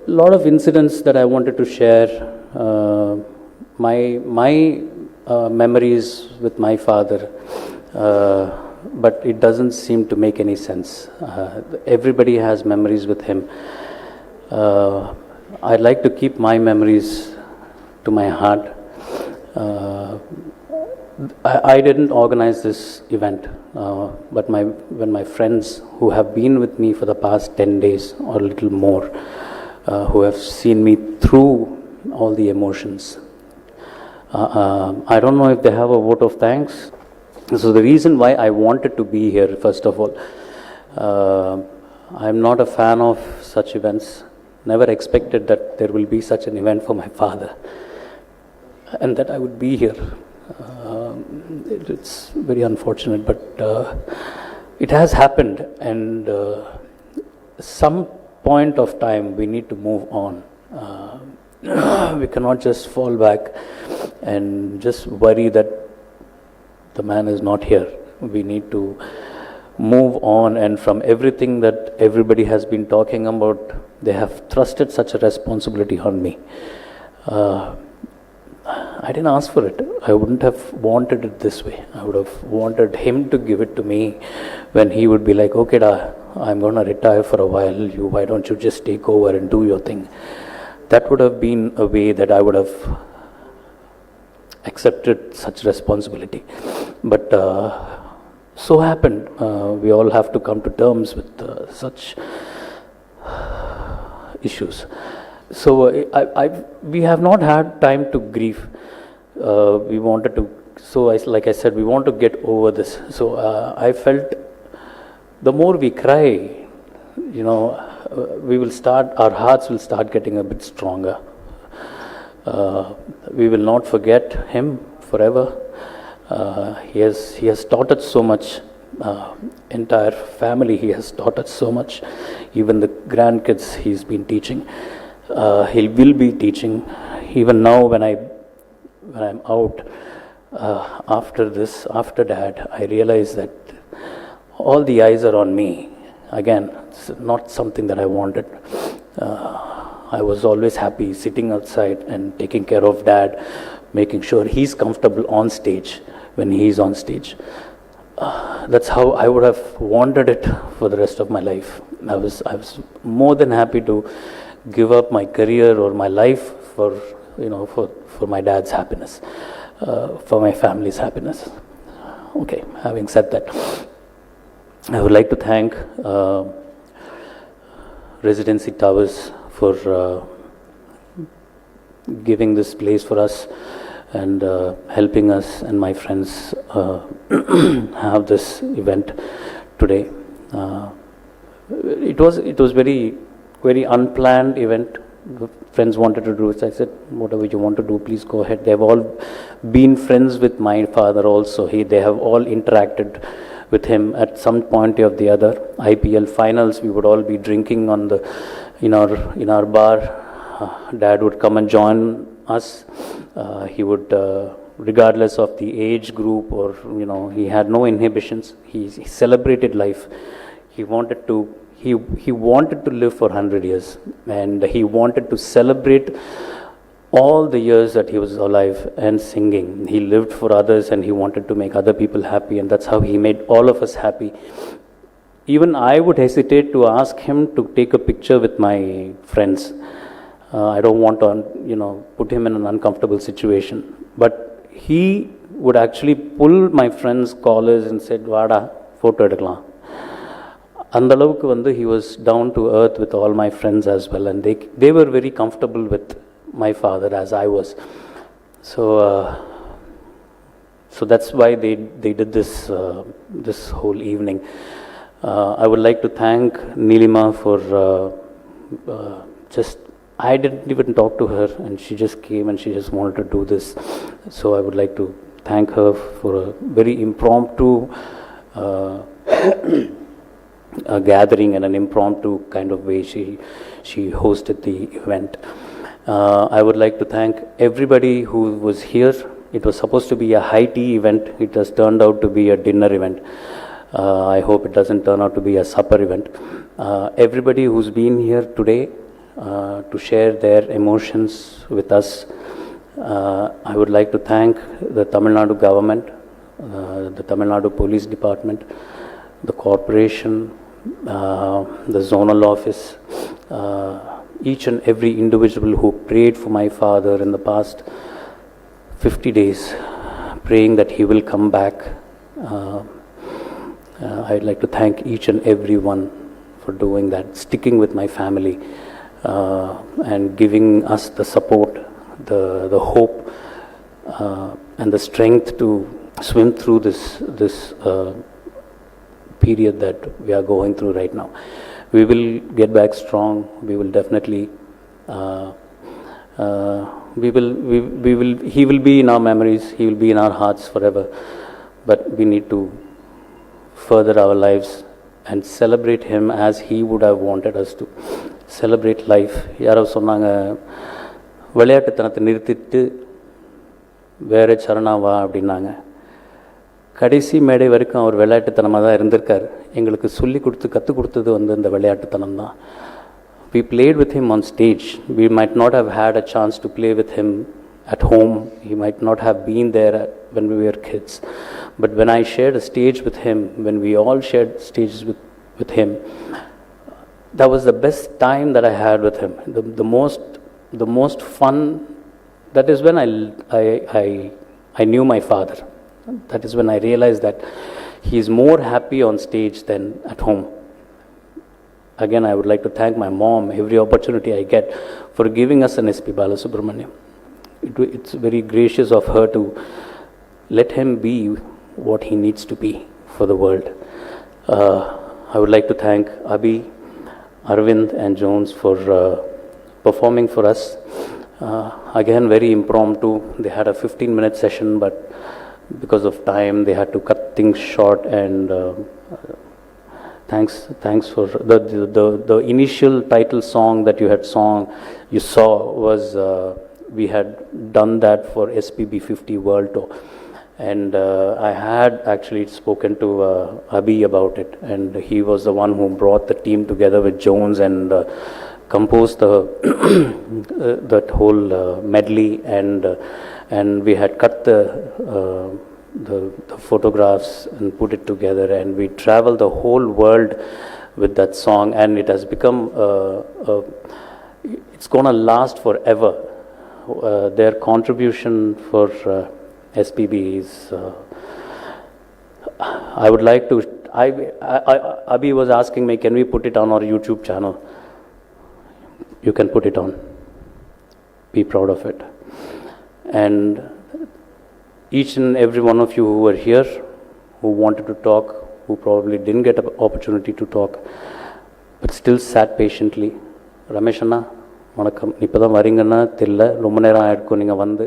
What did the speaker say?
lot of incidents that I wanted to share. My memories with my father, but it doesn't seem to make any sense. Everybody has memories with him. I'd like to keep my memories to my heart. I didn't organize this event, but when my friends who have been with me for the past 10 days or a little more, who have seen me through all the emotions, I don't know if they have a vote of thanks. So the reason why I wanted to be here, first of all, I'm not a fan of such events. Never expected that there will be such an event for my father and that I would be here. It's very unfortunate, but it has happened, and some point of time we need to move on. We cannot just fall back and just worry that the man is not here. We need to move on, and from everything that everybody has been talking about, they have thrusted such a responsibility on me. I didn't ask for it. I wouldn't have wanted it this way. I would have wanted him to give it to me when he would be like, okay, I'm going to retire for a while. Why don't you just take over and do your thing? That would have been a way that I would have accepted such responsibility. But so happened. We all have to come to terms with such issues. So we have not had time to grieve. We wanted to, like I said, we want to get over this. So I felt the more we cry, our hearts will start getting a bit stronger. We will not forget him forever. He has taught us so much. Entire family, he has taught us so much. Even the grandkids, he's been teaching. He will be teaching. Even now, when I'm out after Dad, I realize that all the eyes are on me. Again, it's not something that I wanted. I was always happy sitting outside and taking care of Dad, making sure he's comfortable on stage when he's on stage. That's how I would have wanted it for the rest of my life. I was more than happy to give up my career or my life for my dad's happiness, for my family's happiness. Okay, having said that, I would like to thank Residency Towers for giving this place for us and helping us and my friends have this event today. It was very unplanned event. Friends wanted to do it. I said, whatever you want to do, please go ahead. They have all been friends with my father also. They have all interacted with him at some point or the other. IPL finals, we would all be drinking in our bar. Dad would come and join us. He would, regardless of the age group or he had no inhibitions. He celebrated life. He wanted to live for 100 years, and he wanted to celebrate all the years that he was alive and singing. He lived for others, and he wanted to make other people happy, and that's how he made all of us happy. Even I would hesitate to ask him to take a picture with my friends. I don't want to, put him in an uncomfortable situation. But he would actually pull my friends' collars and said, "Vada, photo edakalam." Andalavuku he was down to earth with all my friends as well, and they were very comfortable with my father as I was. So that's why they did this whole evening. I would like to thank Neelima for I didn't even talk to her, and she just came and she just wanted to do this. So I would like to thank her for a very impromptu a gathering and an impromptu kind of way she hosted the event. I would like to thank everybody who was here. It was supposed to be a high tea event. It has turned out to be a dinner event. I hope it doesn't turn out to be a supper event. Everybody who's been here today, to share their emotions with us. I would like to thank the Tamil Nadu government, the Tamil Nadu Police Department, the corporation, the zonal office, each and every individual who prayed for my father in the past 50 days, praying that he will come back. I'd like to thank each and every one for doing that, sticking with my family, and giving us the support, the hope, and the strength to swim through this period that we are going through right now. We will get back strong. We will definitely. He will be in our memories. He will be in our hearts forever. But we need to further our lives and celebrate him as he would have wanted us to celebrate life. யாரோ சொன்னாங்க, விளையாட்டுத்தனத்தை நிறுத்திட்டு வேற சரணாவா அப்படின்னாங்க. கடைசி மேடை வரைக்கும் அவர் விளையாட்டுத்தனமாக தான் இருந்திருக்கார். எங்களுக்கு சொல்லி கொடுத்து கற்றுக் கொடுத்தது இந்த விளையாட்டுத்தனம் தான். We played with him on stage. We might not have had a chance to play with him at home. He might not have been there when we were kids. But when I shared a stage with him, when we all shared stages with him, that was the best time that I had with him. The most fun. That is when I knew my father. That is when I realized that he is more happy on stage than at home. Again, I would like to thank my mom every opportunity I get for giving us an SP Balasubramaniam. It's very gracious of her to let him be what he needs to be for the world. I would like to thank Abhi, Arvind and Jones for performing for us. Again, very impromptu. They had a 15-minute session, but because of time, they had to cut things short. And thanks for the initial title song that you saw was we had done that for SPB 50 World Tour. And I had actually spoken to Abhi about it, and he was the one who brought the team together with Jones and composed that whole medley, and we had cut the photographs and put it together, and we traveled the whole world with that song, and it has become it's gonna last forever. Their contribution for SPB is I would like to Abhi was asking me, can we put it on our YouTube channel? You can put it on. Be proud of it. And each and every one of you who were here, who wanted to talk, who probably didn't get an opportunity to talk, but still sat patiently. Ramesh Anna, வணக்கம். இப்போதான் வரீங்கன்னா தெரியல, ரொம்ப நேரம் ஆயிருக்கும் நீங்கள் வந்து.